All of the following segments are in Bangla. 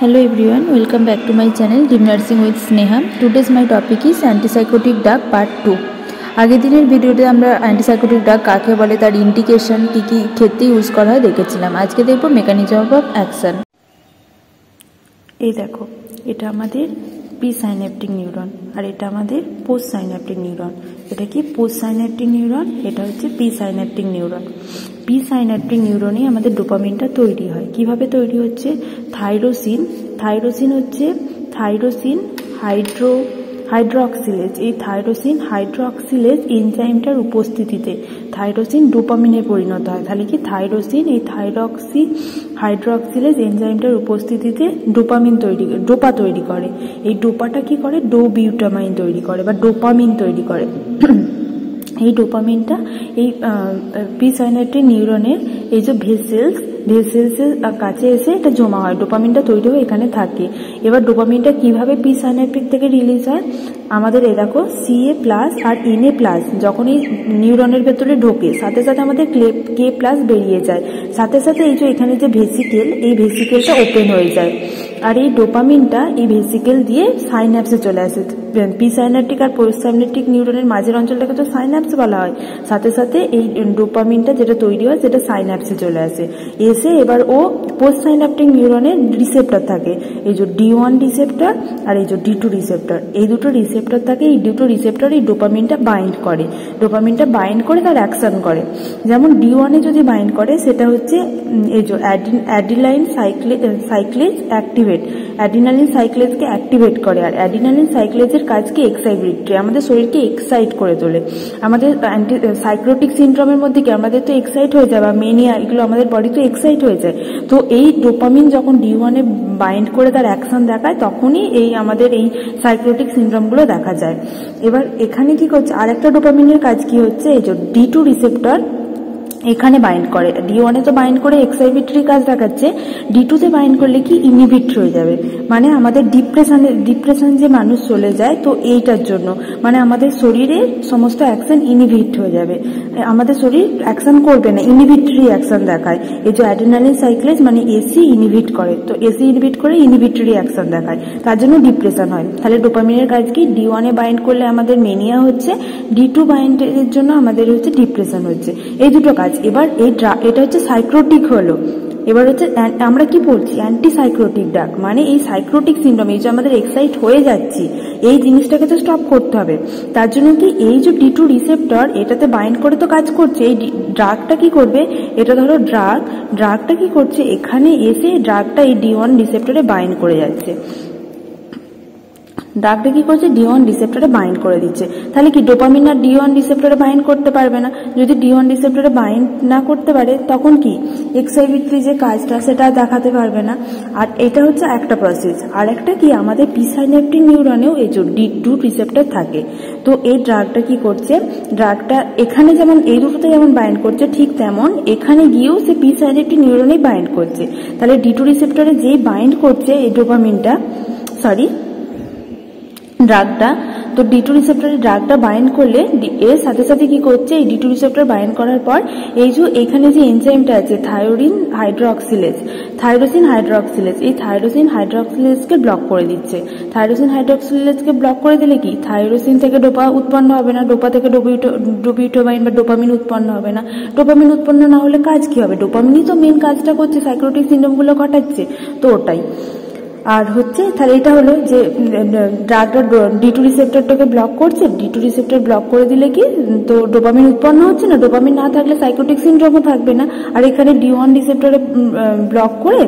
Hello everyone, welcome back to my channel Deep Nursing with Sneha. Today's my topic is antipsychotic drug part 2. আগের দিনের ভিডিওতে আমরা অ্যান্টিসাইকোটিক ড্রাগ কাকে বলে, তার ইন্ডিকেশন কী কী ক্ষেত্রে ইউজ করা হয় দেখেছিলাম। আজকে দেখব মেকানিজম অফ অ্যাকশন। এই দেখো, এটা আমাদের প্রি সাইন্যাপটিক নিউরন আর এটা আমাদের পোস্ট সাইন্যাপটিক নিউরন। এটা কি পোস্ট সাইন্যাপটিক নিউরন, এটা হচ্ছে presynaptic neuron. Presynaptic নিউরনে আমাদের ডোপামিনটা তৈরি হয়। কিভাবে তৈরি হচ্ছে? থাইরোসিন হচ্ছে থাইরোসিন হাইড্রোক্সিলেজ। এই থাইরোসিন হাইড্রোক্সিলেজ এনজাইমটার উপস্থিতিতে থাইরোসিন ডোপামিনে পরিণত হয়। তাহলে কি থাইরোসিন এই হাইড্রোক্সিলেজ এনজাইমটার উপস্থিতিতে ডোপা তৈরি করে। এই ডোপাটা কি করে? ডোবিউটামাইন তৈরি করে বা ডোপামিন তৈরি করে। এই ডোপামিনটা এই প্রি সাইন্যাপটিক নিউরনের এই যে ভেসেলসের কাছে এসে এটা জমা হয়, ডোপামিনটা তৈরি হয়ে এখানে থাকে। এবার ডোপামিনটা কিভাবে প্রি সাইন্যাপটিক থেকে রিলিজ হয়? আমাদের এই দেখো CA+ আর Na+ যখন এই নিউরনের ভেতরে ঢোকে, সাথে সাথে আমাদের K+ বেরিয়ে যায়। সাথে সাথে এই যে এখানে যে ভেসিকেল, এই ভেসিকেলটা ওপেন হয়ে যায় আর এই ডোপামিনটা এই ভেসিকেল দিয়ে সাইন্যাপসে চলে আসে। প্রি সাইন্যাপটিক আর পোস্ট সাইন্যাপটিক নিউরনের মাঝের অঞ্চলটাকে তো সাইন্যাপস বলা হয়। সাথে সাথে এই ডোপামিনটা যেটা তৈরি হয় সেটা সাইন্যাপসে চলে আসে। এসে এবার ও পোস্ট সাইন্যাপটিক নিউরনের রিসেপ্টর থাকে, এই যে D1 রিসেপ্টর আর এই যে D2 রিসেপ্টর। এই দুটো রিসেপ্টর থাকে, এই দুটো রিসেপ্টর এই ডোপামিনটা বাইন্ড করে তার অ্যাকশন করে। যেমন D1 যদি বাইন্ড করে সেটা হচ্ছে এই যে অ্যাডিনালিন সাইক্লেজকে অ্যাক্টিভেট করে। আর অ্যাডিনালিন সাইক্লেজের কাজ কি? এক্সাইটেটরি, আমাদের শরীরকে এক্সাইট করে তোলে। আমাদের সাইক্লোটিক সিনড্রোমের মধ্যে কি আমাদের তো এক্সাইট হয়ে যায়, বা মেনিয়া, এগুলো আমাদের বডি তো এক্সাইট হয়ে যায়। তো এই ডোপামিন যখন D1 বাইন্ড করে তার অ্যাকশন দেখায়, তখনই এই আমাদের এই সাইক্লোটিক সিনড্রোমগুলো দেখা যায়। এবার এখানে কি করছে? আরেকটা ডোপামিনের কাজ কি হচ্ছে? এই যে D2 রিসেপ্টর এখানে বাইন্ড করে। D1 তো বাইন্ড করে এক্সাইটেটরি কাজ দেখাচ্ছে, D2 তে বাইন্ড করলে কি ইনহিবিট হয়ে যাবে। মানে আমাদের ডিপ্রেশন যে মানুষ চলে যায়, তো এইটার জন্য মানে আমাদের শরীরের সমস্ত অ্যাকশন ইনহিবিট হয়ে যাবে, আমাদের শরীর অ্যাকশন করবে না, ইনহিবিটরি অ্যাকশন দেখায়। এই যে অ্যাড্রিনালিন সাইক্লেজ মানে এসি ইনহিবিট করে, তো এসি ইনহিবিট করে ইনহিবিটরি অ্যাকশন দেখায়, তার জন্য ডিপ্রেশন হয়। তাহলে ডোপামিনের কাজ কি? D1 বাইন্ড করলে আমাদের মেনিয়া হচ্ছে, D2 বাইন্ডের জন্য আমাদের হচ্ছে ডিপ্রেশন হচ্ছে। এই দুটো কাজ। এবার এটা হচ্ছে সাইক্লোটিক হলো। এবার হচ্ছে আমরা কি বলছি? অ্যান্টিসাইক্লোটিক ড্রাগ। মানে এই সাইক্লোটিক সিনড্রোম, এই যে আমাদের এক্সাইট হয়ে যাচ্ছি, এই জিনিসটাকে তো স্টপ করতে হবে। তার জন্য কি এই যে D2 রিসেপ্টর এটাতে বাইন্ড করে তো কাজ করছে। এই ড্রাগটা কি করবে? এটা ধরো ড্রাগটা কি করছে? এখানে এসে ড্রাগটা এই D1 রিসেপ্টরে বাইন্ড করে যাচ্ছে। ড্রাগটা কি করছে? D1 রিসেপ্টরে বাইন্ড করে দিচ্ছে। তাহলে কি ডোপামিন আর D1 রিসেপ্টরে বাইন্ড করতে পারবে না। যদি D1 রিসেপ্টরে বাইন্ড না করতে পারে, তখন কি এক্সাইটেটরি যে কাজটা সেটা দেখাতে পারবে না। আর এটা হচ্ছে একটা প্রসেস। আর একটা কি, আমাদের প্রি সাইন্যাপটিক নিউরনেও এই যে D2 রিসেপ্টর থাকে। তো এই ড্রাগটা কি করছে? ড্রাগটা এখানে যেমন এই দুটোতে যেমন বাইন্ড করছে, ঠিক তেমন এখানে গিয়েও সে প্রি সাইন্যাপটিক নিউরনেই বাইন্ড করছে। তাহলে D2 রিসেপ্টরে যেই বাইন্ড করছে এই ডোপামিনটা, ড্রাগটা, তো D2 রিসেপ্টরে ড্রাগটা বাইন্ড করলে এর সাথে সাথে কি করছে? এই D2 রিসেপ্টর বাইন্ড করার পর এই যে এখানে যে এনজাইমটা আছে থাইরোসিন হাইড্রোক্সিলেজ, এই থাইরোসিন হাইড্রোক্সিলেজকে ব্লক করে দিচ্ছে। থাইরোসিন হাইড্রোক্সিলেজকে ব্লক করে দিলে কি থাইরোসিন থেকে ডোপা উৎপন্ন হবে না, ডোপা থেকে ডোবিউটামাইন বা ডোপামিন উৎপন্ন হবে না। ডোপামিন উৎপন্ন না হলে কাজ কি হবে? ডোপামিনই তো মেন কাজটা করছে, সাইক্লোটিক সিনড্রোমগুলো ঘটাচ্ছে, তো ওটাই। আর হচ্ছে তাহলে এটা হলো যে ড্রাগটা D2 রিসেপ্টরটাকে ব্লক করছে। D2 রিসেপ্টর ব্লক করে দিলে কি, তো ডোপামিন উৎপন্ন হচ্ছে না, ডোপামিন না থাকলে সাইক্লোটিক সিনড্রোমও থাকবে না। আর এখানে D1 রিসেপ্টরে ব্লক করে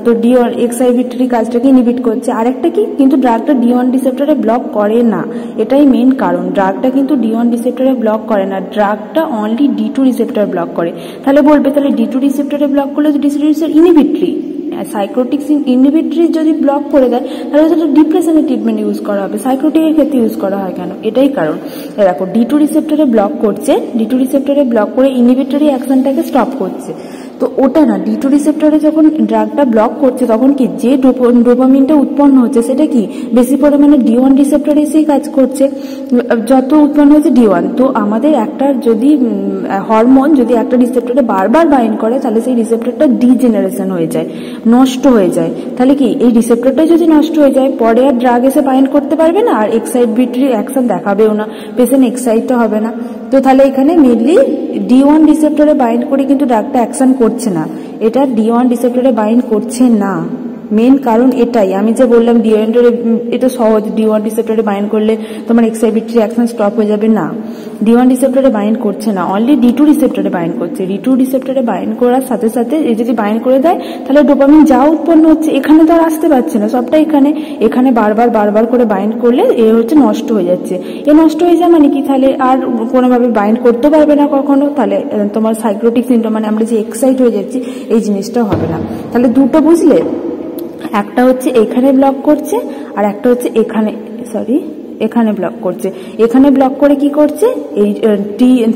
তো D1 এক্সাইটেটরি কাজটাকে ইনহিবিট করছে। আরেকটা কি, কিন্তু ড্রাগটা D1 রিসেপ্টরে ব্লক করে না, এটাই মেন কারণ। ড্রাগটা কিন্তু D1 রিসেপ্টরে ব্লক করে না, ড্রাগটা অনলি D2 রিসেপ্টর ব্লক করে। তাহলে বলবে তাহলে D2 রিসেপ্টরে ব্লক করলে D2 রিসেপ্টর ইনহিবিটরি, সাইক্লোটিক ইনহিবিটরি যদি ব্লক করে দেয়, তাহলে সেটা ডিপ্রেশনের ট্রিটমেন্ট ইউজ করা হবে, সাইক্লোটিকের ক্ষেত্রে ইউজ করা হয় কেন? এটাই কারণ। দেখো D2 রিসেপ্টরে ব্লক করছে, D2 রিসেপ্টরে ব্লক করে ইনহিবিটরি অ্যাকশনটাকে স্টপ করছে। তো ওটা না, D2 রিসেপ্টরে যখন ড্রাগটা ব্লক করছে তখন কি যে ডোপামিনটা উৎপন্ন হচ্ছে সেটা কি বেশি পরিমাণে D1 রিসেপ্টরে এসেই কাজ করছে, যত উৎপন্ন হচ্ছে D1। তো আমাদের একটা যদি হরমোন যদি একটা রিসেপ্টরে বারবার বাইন্ড করে তাহলে সেই রিসেপ্টরটা ডিজেনারেশন হয়ে যায়, নষ্ট হয়ে যায়। তাহলে কি এই রিসেপ্টরটা যদি নষ্ট হয়ে যায় পরে আর ড্রাগ এসে বাইন্ড করতে পারবে না, আর এক্সাইটেটরি অ্যাকশন দেখাবেও না, পেশেন্ট এক্সাইটও হবে না। তো তাহলে এখানে মেনলি D1 রিসেপ্টরে বাইন্ড করে কিন্তু ড্রাগটা অ্যাকশন করছে না, এটা D1 রিসেপ্টরে বাইন্ড করছে না। মেন কারণ এটাই, আমি যে বললাম এটা সহজ, D1 রিসেপ্টরে বাইন্ড করলে তোমার এক্সাইটেটরি অ্যাকশন স্টপ হয়ে যাবে, না, D1 রিসেপ্টরে বাইন্ড করছে না, অনলি D2 রিসেপ্টরে বাইন্ড করছে। D2 রিসেপ্টরে বাইন্ড করার সাথে সাথে এই যদি বাইন্ড করে দেয় তাহলে ডোপামিন যা উৎপন্ন হচ্ছে এখানে তো আর আসতে পারছে না, সবটা এখানে বারবার করে বাইন্ড করলে এ হচ্ছে নষ্ট হয়ে যাচ্ছে। এ নষ্ট হয়ে যায় মানে কি, তাহলে আর কোনোভাবে বাইন্ড করতে পারবে না কখনো, তাহলে তোমার সাইক্লোটিক সিনড্রোম মানে আমরা যে এক্সাইট হয়ে যাচ্ছি এই জিনিসটা হবে না। তাহলে দুটো বুঝলে, একটা হচ্ছে এখানে ব্লক করছে আর একটা হচ্ছে এখানে ব্লক করছে। এখানে ব্লক করে কি করছে, এই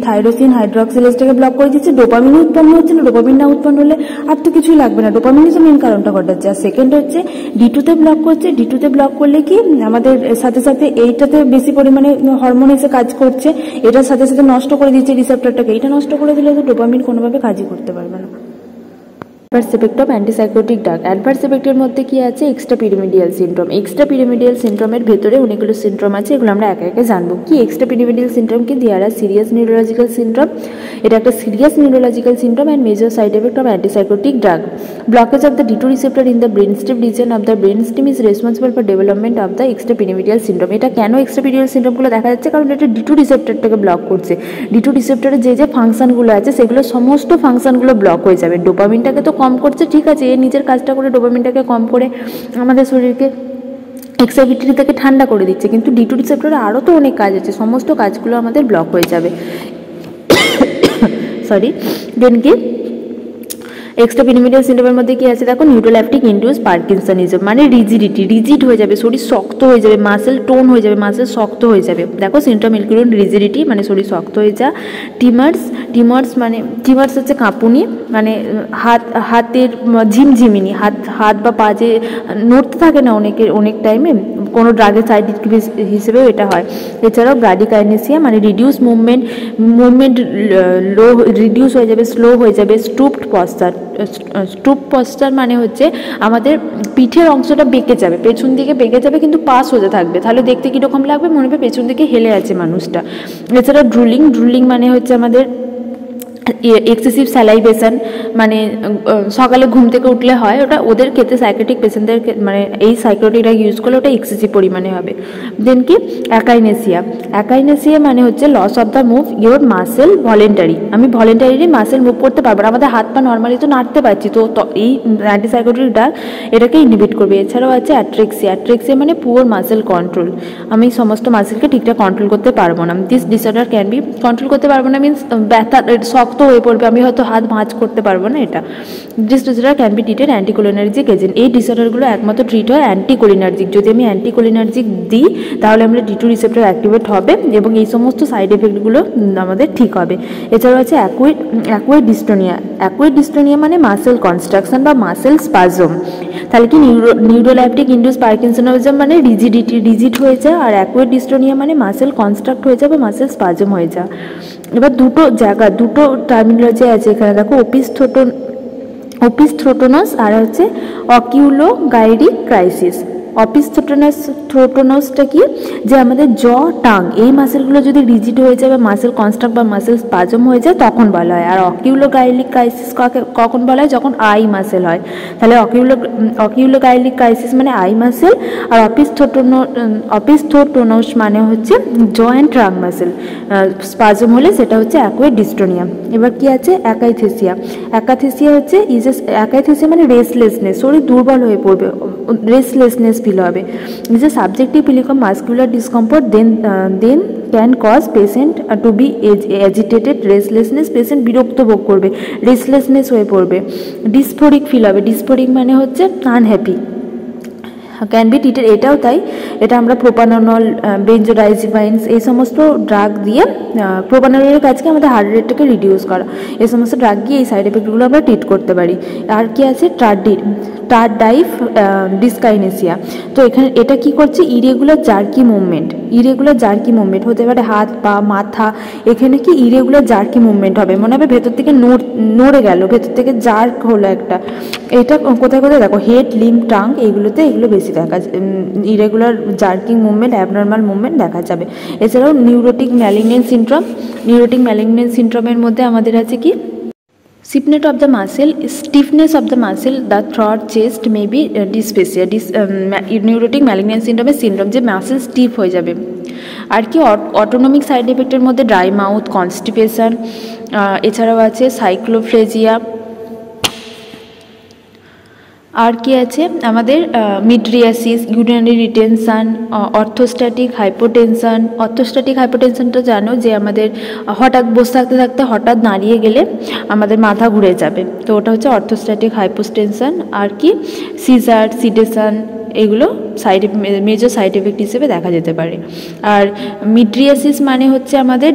থাইরোসিন হাইড্রোক্সিলেজটাকে ব্লক করে দিচ্ছে, ডোপামিন উৎপন্ন হচ্ছে না, ডোপামিন না উৎপন্ন হলে আর তো কিছুই লাগবে না, ডোপামিনই তো মেন কারণটা ঘটাচ্ছে। আর সেকেন্ড হচ্ছে D2তে ব্লক করছে, D2তে ব্লক করলে কি আমাদের সাথে সাথে এইটাতে বেশি পরিমাণে হরমোন এসে কাজ করছে, এটার সাথে সাথে নষ্ট করে দিচ্ছে রিসেপ্টরটাকে, এইটা নষ্ট করে দিলে তো ডোপামিন কোনোভাবে কাজই করতে পারবে না। Adverse effect of antipsychotic drug. Adverse এফেক্টের মধ্যে কি আছে, extrapyramidal syndrome. Extrapyramidal সিনড্রোমের ভেতরে অনেকগুলো সিনড্রোম আছে, এগুলো আমরা একে একে জানবো। কি এক্সট্রা পিরামিডিয়াল সিনড্রোম কি, there are serious neurological syndrome, এটা একটা serious neurological syndrome and major side effect of antipsychotic drug. Blockage of the D2 receptor in the brain stem reason of the brain stem is responsible for development of the extrapyramidal syndrome. এটা কেন এক্সট্রা পিরামিডিয়াল সিনড্রোমগুলো দেখা যাচ্ছে, কারণ এটা D2 রিসেপ্টরটাকে ব্লক করছে। D2 রিসেপ্টরের যে ফাংশনগুলো আছে সেগুলো সমস্ত ফাংশনগুলো ব্লক হয়ে যাবে। ডোপামিনটাকে তো কম করছে, ঠিক আছে, এ নিজের কাজটা করে ডোপামিনটাকে কম করে আমাদের শরীরকে এক্সাইটেটরি থেকে ঠান্ডা করে দিচ্ছে, কিন্তু D2 রিসেপ্টরে আরও তো অনেক কাজ আছে, সমস্ত কাজগুলো আমাদের ব্লক হয়ে যাবে। দেন কি এক্সট্রা পিরামিডিয়াল সিনড্রোমের মধ্যে কি আছে দেখো, নিউরোল্যাপটিক ইনডিউস পার্কিনসনিজম, মানে রিজিড হয়ে যাবে, শরীর শক্ত হয়ে যাবে, মাসেল টোন হয়ে যাবে, মাসেল শক্ত হয়ে যাবে। দেখো সিনড্রোম ইনক্লুড রিজিডিটি মানে শরীর শক্ত হয়ে যা, টিমার্স হচ্ছে কাঁপুনি, মানে হাতের ঝিমঝিমিনি, হাত বা পা যে নড়তে থাকে না অনেক টাইমে, কোনো ড্রাগের সাইড হিসেবেও এটা হয়। এছাড়াও ব্রাডিকাইনেসিয়া মানে মুভমেন্ট রিডিউস হয়ে যাবে, স্লো হয়ে যাবে। স্টুপ পশ্চার মানে হচ্ছে আমাদের পিঠের অংশটা বেঁকে যাবে, পেছন দিকে বেঁকে যাবে কিন্তু পা সোজা থাকবে, তাহলে দেখতে কীরকম লাগবে, মনে হবে পেছন দিকে হেলে আছে মানুষটা। এছাড়া ড্রুলিং মানে হচ্ছে আমাদের এক্সেসিভ স্যালাইভেশন, মানে সকালে ঘুম থেকে উঠলে হয়, ওটা ওদের ক্ষেত্রে সাইকোটিক পেশেন্টদের মানে এই সাইকোটিক ড্রাগ ইউজ করলে ওটা এক্সেসিভ পরিমাণে হবে। দেন কি অ্যাকাইনেসিয়া মানে হচ্ছে loss of the move your muscle voluntary, আমি ভলেন্টারিলি মাসেল মুভ করতে পারবো না, আমাদের হাত পা নর্মালি তো নাড়তে পারছি, তো এই অ্যান্টিসাইকোটিক ড্রাগ এটাকে ইনহিবিট করবে। এছাড়াও আছে অ্যাট্রেক্সিয়া মানে পুয়ার মাসেল কন্ট্রোল, আমি সমস্ত মাসেলকে ঠিকঠাক কন্ট্রোল করতে পারবো না। This disorder can be control করতে পারবো না মিনস ব্যথা শক্ত হয়ে পড়বে, আমি হয়তো হাত ভাঁজ করতে পারবো না, এটা। This disorder can be treated anticholinergic agent, এই ডিসঅর্ডারগুলো একমাত্র ট্রিট হয় অ্যান্টিকোলিনার্জিক, যদি আমি অ্যান্টিকোলিনার্জিক দিই তাহলে আমরা D2 রিসেপ্টর অ্যাক্টিভেট হবে এবং এই সমস্ত সাইড এফেক্টগুলো আমাদের ঠিক হবে। এছাড়াও আছে অ্যাকুয়েড ডিস্টোনিয়া মানে মাসেল কনস্ট্রাকশন বা মাসেল স্পাজম। তাহলে কি নিউরোল্যাপটিক ইনডিউস পার্কিনসনিজম মানে রিজিড হয়ে যায়, আর অ্যাকুয়েড ডিস্টোনিয়া মানে মাসেল কনস্ট্রাক্ট হয়ে যায় বা মাসেল স্পাজম হয়ে যায়। এবার দুটো টার্মিনোলজি আছে এখানে দেখো, ওপিস্থ্রোটোনাস আর হচ্ছে অকিউলোগাইরিক ক্রাইসিস। অপিস্থ্রোটোনাসটা কি, যে আমাদের টাং এই মাসেলগুলো যদি রিজিড হয়ে যায় বা মাসেল কনস্ট্রাক্ট বা মাসেল স্পাজম হয়ে যায় তখন বলা হয়। আর অকিউলোগাইরিক ক্রাইসিস কখন বলা হয়, যখন আই মাসেল হয়, তাহলে অকিউলোগাইরিক ক্রাইসিস মানে আই মাসেল, আর অপিস্থ্রোটোনাস মানে হচ্ছে অ্যান্ড ট্রাং মাসেল স্পাজম হলে সেটা হচ্ছে অ্যাকুয়েড ডিস্টোনিয়া। এবার কি আছে অ্যাকাইথেসিয়া হচ্ছে অ্যাকাইথেসিয়া মানে রেস্টলেসনেস, শরীর দুর্বল হয়ে পড়বে, রেস্টলেসনেস ফিল হবে। Is a subjective feeling of muscular discomfort then can cause patient to be agitated, restlessness, patient বিরক্ত ভোগ করবে, রেস্টলেসনেস হয়ে পড়বে। ডিসফোরিক ফিল হবে, ডিসফোরিক মানে হচ্ছে আনহ্যাপি, ক্যান বি ট্রিটেড, এটাও তাই। এটা আমরা প্রোপানল, বেঞ্জোডাইজিপাইনস এই সমস্ত ড্রাগ দিয়ে, প্রোপানলের কাজকে আমাদের হার্ট রেটটাকে রিডিউস করা, এই সমস্ত ড্রাগ দিয়ে এই সাইড এফেক্টগুলো আমরা ট্রিট করতে পারি। আর কি আছে, টারডাইফ ডিসকাইনেসিয়া। তো এখানে এটা কি করছে, ইরেগুলার জার্কি মুভমেন্ট হতে পারে, হাত পা মাথা, এখানে কি ইরেগুলার জার্কি মুভমেন্ট হবে, মনে হবে ভেতর থেকে নড়ে গেল, ভেতর থেকে জার্ক হলো একটা। এটা কোথায় কোথায় দেখো, হেড, লিম, টাং, এগুলো বেশি দেখা যায়, irregular jerking movement, abnormal movement দেখা যাবে। এছাড়াও নিউরোটিক ম্যালিগন্যান্ট সিনড্রোমের মধ্যে আমাদের আছে কি, stiffness of the muscle, the throat, chest may be dysphasia, neurotic malignant syndrome যে মাসেল স্টিফ হয়ে যাবে। আর কি অটোনমিক সাইড এফেক্টের মধ্যে ড্রাই মাউথ, কনস্টিপেশন, এছাড়াও আছে সাইক্লোফ্লেজিয়া। আর কি আছে আমাদের, মিড্রিয়াসিস, ইউরিনারি রিটেনশন, অর্থোস্ট্যাটিক হাইপোটেনশনটা জানো যে আমাদের হঠাৎ বসে থাকতে থাকতে হঠাৎ দাঁড়িয়ে গেলে আমাদের মাথা ঘুরে যাবে, তো ওটা হচ্ছে অর্থোস্ট্যাটিক হাইপোটেনশন। আর কি সিজার, সিডেশন, এগুলো মেজর সাইড এফেক্ট হিসেবে দেখা যেতে পারে। আর মিড্রিয়াসিস মানে হচ্ছে আমাদের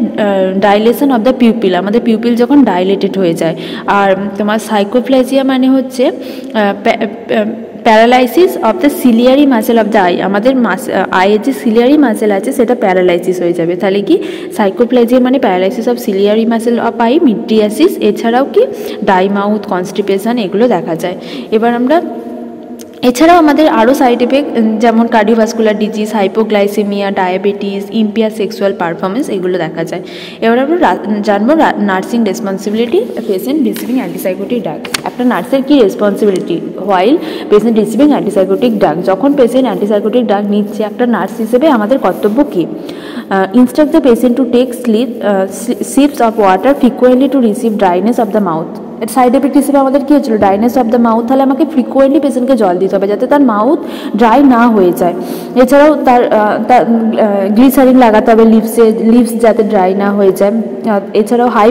ডাইলেশন অফ দ্য পিউপিল, আমাদের পিউপিল যখন ডাইলেটেড হয়ে যায়। আর তোমার সাইকোপ্লেজিয়া মানে হচ্ছে paralysis of the ciliary muscle of the eye, আমাদের আইয়ের যে সিলিয়ারি মাসেল আছে সেটা প্যারালাইসিস হয়ে যাবে। তাহলে কি সাইকোপ্লেজিয়া মানে paralysis of ciliary muscle of eye, mydriasis, এছাড়াও কি ডাই মাউথ, কনস্টিপেশন, এগুলো দেখা যায়। এবার আমরা এছাড়াও আমাদের আরও সাইড এফেক্ট যেমন cardiovascular disease, hypoglycaemia, diabetes, impair sexual performance, এগুলো দেখা যায়। এবার আমরা জানবো nursing responsibility patient receiving antipsychotic drug. একটা নার্সের কী responsibility while patient receiving antipsychotic drug, যখন পেশেন্ট অ্যান্টিসাইকোটিক ড্রাগ নিচ্ছে একটা নার্স হিসেবে আমাদের কর্তব্য কী, instruct the patient to take sips of water frequently to receive dryness of the mouth. Side effect হিসেবে আমাদের কী হচ্ছিলো, ড্রাইনেস অফ দ্য মাউথ, তাহলে আমাকে ফ্রিকোয়েন্টলি পেশেন্টকে জল দিতে হবে যাতে তার মাউথ ড্রাই না হয়ে যায়। এছাড়াও তার গ্লিসারিন লাগাতে হবে লিপস যাতে ড্রাই না হয়ে যায়। এছাড়াও হাই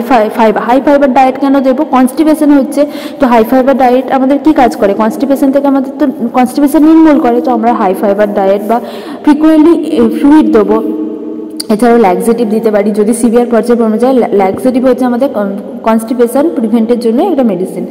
ফাইবার ডায়েট কেন দেবো, কনস্টিপেশন হচ্ছে, তো হাই ফাইবার ডায়েট আমাদের কী কাজ করে, কনস্টিপেশন থেকে আমাদের তো কনস্টিপেশন নির্মূল করে, তো আমরা হাই ফাইবার ডায়েট বা ফ্রিকোয়েন্টলি ফ্লুইড দেবো। এছাড়াও ল্যাক্সেটিভ দিতে পারি যদি সিভিয়ার পর্যায়ে পৌঁছে যায়। ল্যাক্সেটিভ হচ্ছে আমাদের কনস্টিপেশন প্রিভেন্টের জন্য একটা মেডিসিন।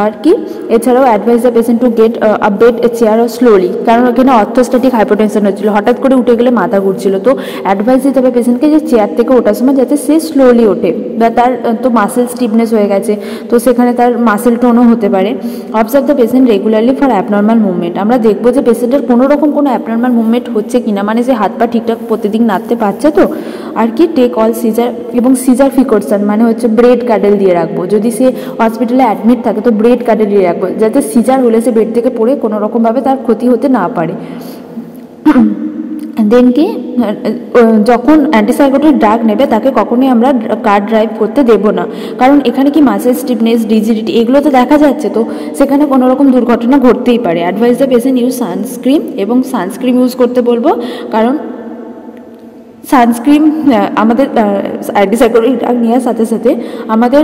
আর কি এছাড়াও advise the patient to get a bed chair ও স্লোলি, কারণ ওখানে অর্থোস্ট্যাটিক হাইপোটেনশন হচ্ছিল, হঠাৎ করে উঠে গেলে মাথা ঘুরছিল, তো অ্যাডভাইস দিতে হবে পেশেন্টকে যে চেয়ার থেকে ওঠার সময় যাতে সে স্লোলি ওঠে, বা তার তো মাসেল স্টিফনেস হয়ে গেছে তো সেখানে তার মাসেল টোনও হতে পারে। Observe the patient regularly for abnormal movement, আমরা দেখবো যে পেশেন্টের কোনো রকম কোনো অ্যাবনর্মাল মুভমেন্ট হচ্ছে কিনা, মানে সে হাত পা ঠিকঠাক প্রতিদিন নাড়তে পারছে তো। আর কি টেক অল সিজার, এবং সিজার প্রিকশন মানে হচ্ছে ব্রেড কাডেল দিয়ে রাখবো, যদি সে হসপিটালে অ্যাডমিট থাকে তো ব্রেড কাডেল দিয়ে রাখবো যাতে সিজার হলে সে বেড থেকে পড়ে কোনো রকমভাবে তার ক্ষতি হতে না পারে। দেন কি যখন অ্যান্টিসাইকোটিক ড্রাগ নেবে তাকে কখনোই আমরা কার ড্রাইভ করতে দেবো না, কারণ এখানে কি মাসেল স্টিফনেস, ডিজিডিটি এগুলো তো দেখা যাচ্ছে, তো সেখানে কোনো রকম দুর্ঘটনা ঘটতেই পারে। Advice the patient use sunscreen, এবং সানস্ক্রিন ইউজ করতে বলবো, কারণ সানস্ক্রিন আমাদের অ্যান্টিসাইকোটিক ড্রাগ নেওয়ার সাথে সাথে আমাদের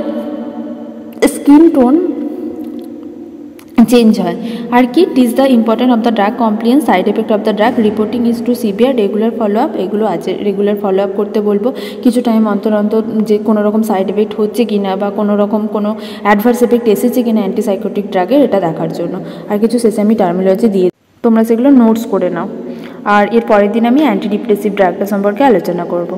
স্কিন টোন চেঞ্জ হয়। আর কি teach the important of the drug compliance, side effect of the drug, reporting is to severe, regular follow up, এগুলো আছে, রেগুলার ফলো আপ করতে বলবো কিছু টাইম অন্তর অন্তর, যে কোনো রকম সাইড এফেক্ট হচ্ছে কি না বা কোনো রকম কোনো অ্যাডভার্স এফেক্ট এসেছে কিনা অ্যান্টিসাইকোটিক ড্রাগের, এটা দেখার জন্য। আর কিছু সেসামি টার্মিনোলজি দিয়ে তোমরা সেগুলো নোটস করে নাও। আর এর পরের দিন আমি অ্যান্টি ডিপ্রেসিভ ড্রাগটা সম্পর্কে আলোচনা করব।